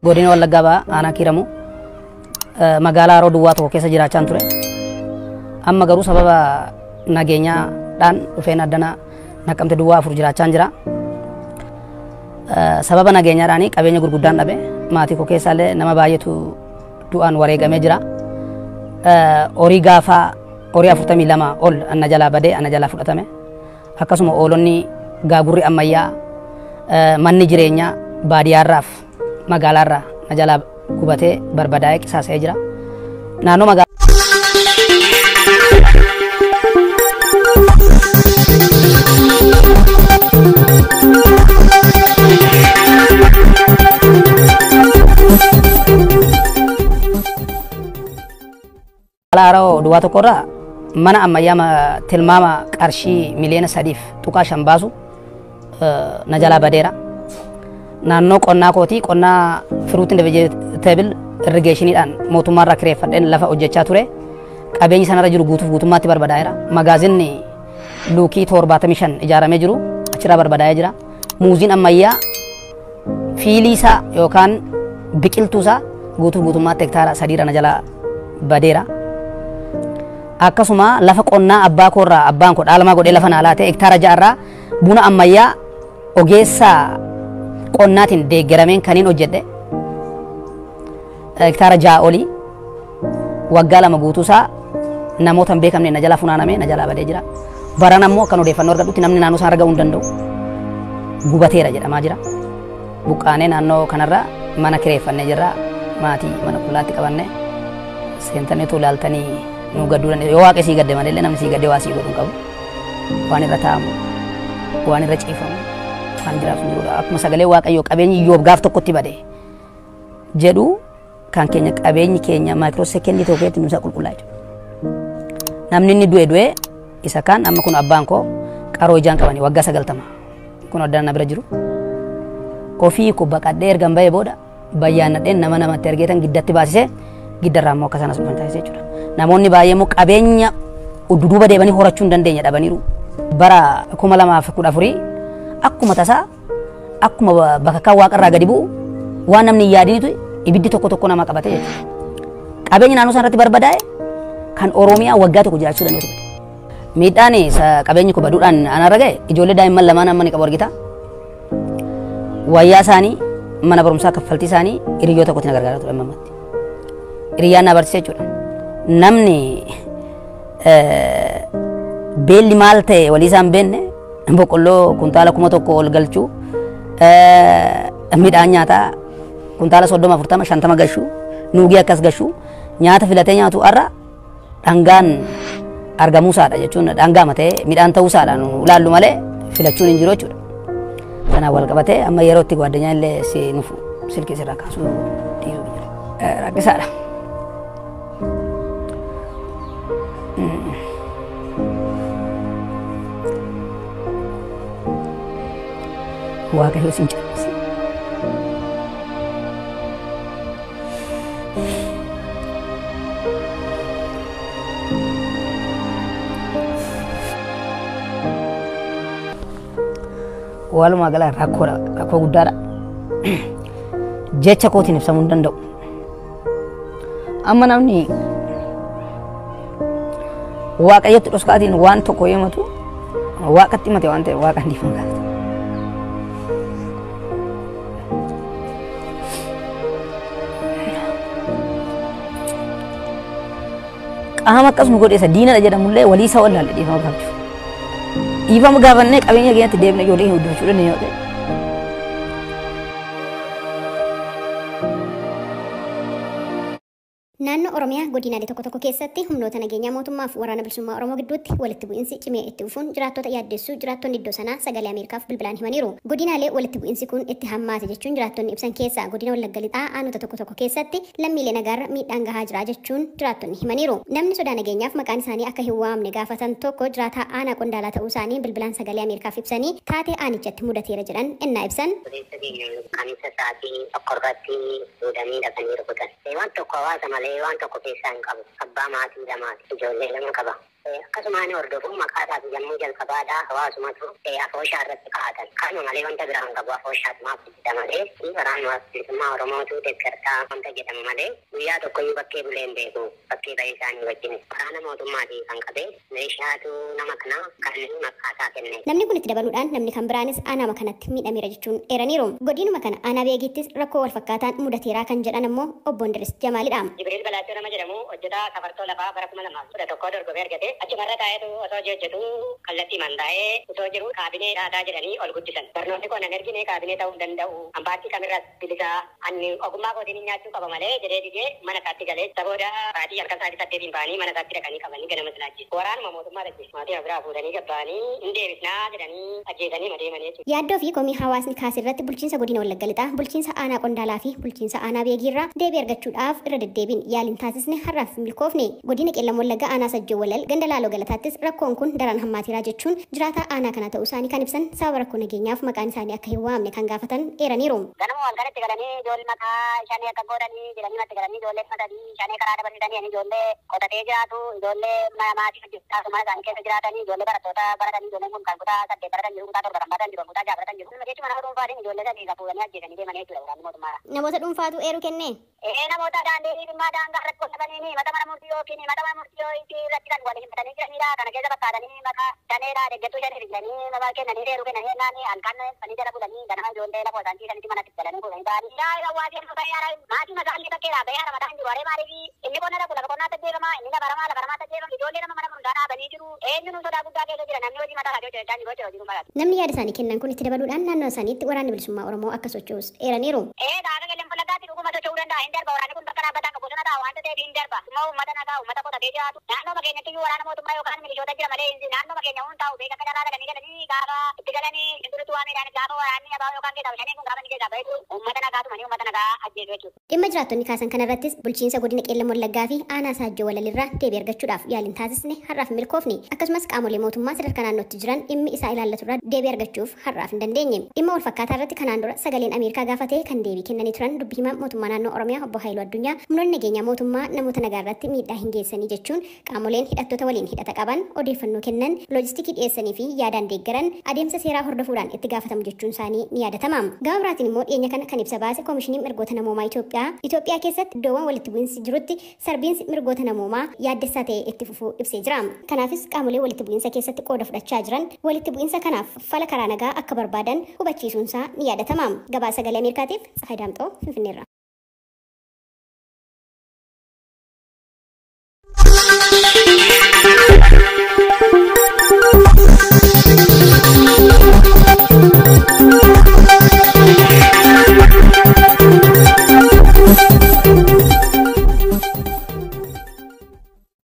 Godina Wallaggaa Ba'aa aanaa Kiiramuu magaalaa Haroo Duwwaa tokko keessa jiraachaa ture. Amma garuu sababa nageenyaadhaan dhufeen addana Naqqamte Duwwaa 4 jiraachaa jira. Sababa nageenyaadhaan qabeenya gurguddaan dhabe. Maatii koo keessaallee nama baay'eetu du'aan wareegamee jira. Horii gaafa horii 42 ol anna jalaa badee anna jalaa fudhatame. Akkasuma oolonni gaagurri ammayyaa manni jireenyaa baadiyyaarraaf magaalaarraa na jalaa gubatee barbadaa'ee qisaasa'ee jira. Naannoo magaalaa Haroo Duwwaa tokkorraa mana ammayyaa tilmaama qarshii miliyoona 3.5 baasu na jalaa badeera. Naannoo qonnaa kootii qonnaa fruit and vegetable irrigeeshiniidhaan mootummaarraa kireeffadheen lafa hojjechaa ture. Qabeenyi sanarra jiru guutummaatti barbadaa'eera. Magaazinni luukii 75 ijaaramee jiru achirraa barbadaa'ee jira. Muuziin ammayyaa fiilii isaa yookaan biqiltuu isaa guutummaatti hektaara 3 na jalaa badeera. Akkasuma lafa qonnaa abbaa koorraa abbaan koo dhaalmaa godhee lafa naalaa ta'e hektaara 6 buna ammayyaa ogeessa qonnaatiin deeggarameen kaniin hojjedhe hektaara 6 olii waggaa 2 guutuusaa namoota hin beekamne na jalaa funaanamee na jalaa badee jira. Baran ammoo kan odeeffannoo argadhutti namni naannoo isaa argachuu hin danda'u gubateera jedhamaa jira. Buqqaanee naannoo kanarraa mana kireeffannee jirra. Maatii mana qullaatti qabannee seentanneetu ilaaltanii nu gadduu danda'e. Yoo waaqni sii gadde malee namni sii gaddee waa sii godhu hin qabu. Waan irra taa'amu, waan irra ciifamu, waan jiraatu jirudha. Akkuma sagalee Waaqayyoo qabeenyi Iyyoob gaaf tokkotti bade jedhu kan keenya qabeenyi keenya maayikiroo sekendii tokko keessatti nuusaa qulqullaa'e. Namni inni du'e isa kaan amma kun abbaan koo qaroo ijaan qabanii waggaa 90 kun addaan na bira jiru. Ofii ko baqadhee ergan bahee booda bayyaannadheen namatti argeetan giddatti baasisee giddarraa immoo akka sanas dhufan taasisee jechuudha. Namoonni baay'ee immoo qabeenya duduuba deebanii horachuu hin dandeenye dhabaniiru. Bara 2014 akkuma tasaa akkuma bakka waaqarraa gadi bu'u waan namni hin yaadinitu ibiddi tokko nama qabate jechuudha. Qabeenya naannoo sanarratti barbadaa'e kan Oromiyaa waggaa tokko jiraachuu danda'u. Miidhaan qabeenyi koo baduudhaan anarra ga'e ijoollee daa'imman lamaan amma ni qabu argita. Wayyaa isaanii mana barumsaa kaffaltii isaanii hiriyoota tokkotti na gargaaraa ture ammatti. Hiriyyaan na barsiise jechuudha. Namni beelli maal ta'e walii isaan beenne boqqolloo kuntaala 1,000 ol galchuu midhaan nyaataa kuntaala 30 40 50 gashuu nuugii akkas gashuu nyaata filatee nyaatu arra dhangaan argamuusaadha jechuun dhangaa matee midhaan ta'uusaadha nu ilaallu malee filachuun hin jiru jechuudha. Kanaan wal qabatee amma yeroo itti gwaddanyaan illee si nufu silkii sirraa kaasuu dhiisuu jira. Rakkisaadha. Waaqayyo sin jaallatse. Walumaa gala rakkoo guddaadha. Jecha kootiin ibsamuu hin danda'u. Amma namni Waaqayyotti dhoskaatiin waan tokko himatu Waaqatti himate waan ta'eef Waaqa hin dhiifne. Qaama akkasuma godheessa diinadha jedhamullee walii isaa wallaalle dhiifama gaafachuuf. Dhiifama gaafannee qabeenya keenyatti deebinee ijoollee hin guddifachuu dandeenya yoo ta'e. Naannoo Oromiyaa godinaalee tokko keessatti humnoota nageenyaa mootummaaf waraana bilisummaa Oromoo gidduutti walitti bu'iinsi cimee itti fufuun jiraattota yaaddessuu jiraattonni iddoo sanaa sagalee Ameerikaaf bilbilaan himaniiru. Godinaalee walitti bu'iinsi kun itti hammaate jechuun jiraattonni ibsan keessaa godina Wallagga Lixaa aanota tokko keessatti lammiilee nagaarra miidhaan gahaa jira jechuun jiraattonni himaniiru. Namni sodaa nageenyaaf maqaan isaanii akka hin waamne gaafatan tokko jiraataa aanaa Qondaalaa ta'uu isaanii bilbilaan sagalee Ameerikaaf ibsanii taatee aanichatti mudateera jedhan ennaa ibsan. Waan tokko hawaasa malee waan tokko keessaa hin qabu. Abbaa maatii lamaati. Ijoollee 2 qaba. akkasumaan hordofuun maqaa isaati yommuu jalqabaadhaa hawaasumatu afooshaa irratti kaa'atan. Kanuma malee wanta biraan qabu afooshaatumaaf ittisa malee karaan bilisummaa Oromootu deeggartaa wanta jedhamu malee guyyaa tokkoyyuu bakkee bulee hin beeku bakkee ba'ee isaanii wajjin waraana mootummaatii kan qabe meeshaatu nama kana kan maqaa isaa kenne. Namni kun itti dabaluudhaan namni kan biraanis aanaa kanatti miidhameera jechuun eeraniiru. Godinuma kana aanaa beekiittis rakkoo wal fakkaataan mudateeraa kan jedhan ammoo obbo Indiris Jamaalidha. Jibriil Balaachoo nama jedhamu hojjetaa safartoo lafaa bara 2011 dorgomee argate achumarra taa'eetu osoo hojjetu kallattii mandaa'ee osoo jiru kaabinee dhaataa jedhanii ol guddisan. Barnoonni kun hin ergine kaabinee ta'uu hin danda'u. Ambaattii kamirraas bilisaa ani ogummaa kootiin nyaachuu qaba malee jedhee didee mana isaatti galee sabooda baatii halkan sa'aatii 8 ba'anii mana isaatti dhaqanii qabanii ganama silaachise. Waraanuma mootummaa dhaqee maatii biraa fuudhanii gabba'anii hin deebisnaa jedhanii ajjeesanii madeemanii jechuudha. Yaaddoo fi komii hawaasni kaasirratti bulchiinsa godina Wallagga Lixaa, bulchiinsa aanaa Qondaalaa fi bulchiinsa aanaa Beegiirraa deebii argachuudhaaf irra deddeebiin yaaliin taasisne har'aaf milkoofne. Godina Qeellam Wallaggaa aanaa Sajjoo Walal ganda Laaloo Galataattis rakkoon kun daran hammaateeraa jechuun jiraataa aanaa kana ta'uu isaanii kan ibsan sababa rakkoo nageenyaaf maqaan isaanii akka hin waamne kan gaafatan eeraniiru. Ganama wal kanatti galanii ijoollee maqaa shanii akka godhanii jedhanii matti galanii ijoollee matanii shanii karaa dabarsitanii ijoollee qotatee jiraatu ijoollee maatii hojjetaa mana isaanii keessa jiraatanii ijoollee barattoota baratanii ijoolleen kun kan kutaa 8 baratan jiru kutaa 7 baratan jiru kutaa 6 baratan jiru. Nama jechuun mana dhuunfaatiin ijoollee sadii fuudhanii ajjeesanii deemanii jechuudha waraanni mootummaa. Namoota dhuunfaatu eeru kenne. Namoota daandii dhimmaa daangaa irratti qonnamanii mata mana murtii yookiin mata mana murtii irratti kan waliin himatanii jiranidha. Kana keessa fakkaatanii maqaa shaneedha deeggartuu shanii jedhanii maqaa kennanii reeruu kennanii jennaan halkan fanii jala bulanii ganama ijoollee lafoo isaan ciisanitti manatti galanii fuudhanii ba'anii. Yaa hawaasni akka yaara maatii magaalli bakkeedha bahee haara mataan jiru haree maaliif inni qonna dhabu lafa qonnaa tajjeefama inni lafa ramaa tajjeefama ijoollee nama mana murtaa dhaabanii jiru eenyuun sodaa guddaa keessa jira namni hojii mataa hajoo jedhan jiru hojii magaalaa. Namni yaada isaanii kennan kun itti dabaluudhaan naannoo isaaniitti waraanni bilisummaa Oromoo akka socho'us eeraniiru. Gaafa Qeellam Wallaggaatti dhuguma socho'uu danda'a hin darba waraanni kun bakka dhaabbataan qabu sana ta'a wanta ta'eef hin darba. Immoo uummata nagaa uummata qotatee jiraatu naannoo mageenyatti iyyuu waraana mootummaa yookaan milishoota jira malee naannoo mageenya hundi taa'u beeka akka jalaa galanii gaafa itti galanii durutu waan midhaan gaafa waraanni abaa yookaan keessaa shanii kun gaafa ni keessaa bahetu uummata nagaa tumanii uummata nagaa ajjeesu jechuudha. Dhimma jiraattonni kaasan kanarrattis bulchiinsa godina Qeellam Wallaggaa fi aanaa Saajjoo Walalirraa deebii argachuudhaaf yaaliin taasisne har'aaf milkoofne akkasumas qaamolee mootummaa sadarkaa naannootti jiran dhimmi isaa ilaallaturraa deebii argachuuf har'aaf hin dandeenye. Dhimma wal fakkaataa irratti kanaan dura sagaleen Ameerikaa gaafatee kan deebii kennanii turan dubbii himaa mootummaa naannoo Oromiyaa obbo Haayiluu Addunyaa humnoonni nageenyaa mootummaa namoota nagaa irratti miidhaa hin geessanii jechuun qaamoleen hidhattoota waliin hidhata qaban odeeffannoo kennan loojistikii dhiyeessanii fi yaadaan deeggaran adeemsa seeraa hordofuudhaan itti gaafatamu jechuun isaanii ni yaadatama. Gama biraatiin immoo dhiyeenya kana kan ibsa baase koomishiniin mirgoota namoomaa Itoophiyaa keessatti iddoowwan walitti bu'iinsi jirutti sarbiinsi mirgoota namoomaa yaaddessaa ta'e itti fufuu ibsee jira. Kanaafis qaamolee walitti bu'iinsa keessatti qooda fudhachaa jiran walitti bu'iinsa kanaaf fala karaa nagaa akka barbaadan hubachiisuunsaa ni yaadatama. Gabaasa sagalee Ameerikaatiif Tsahaay Daamxoo Finfinneerra.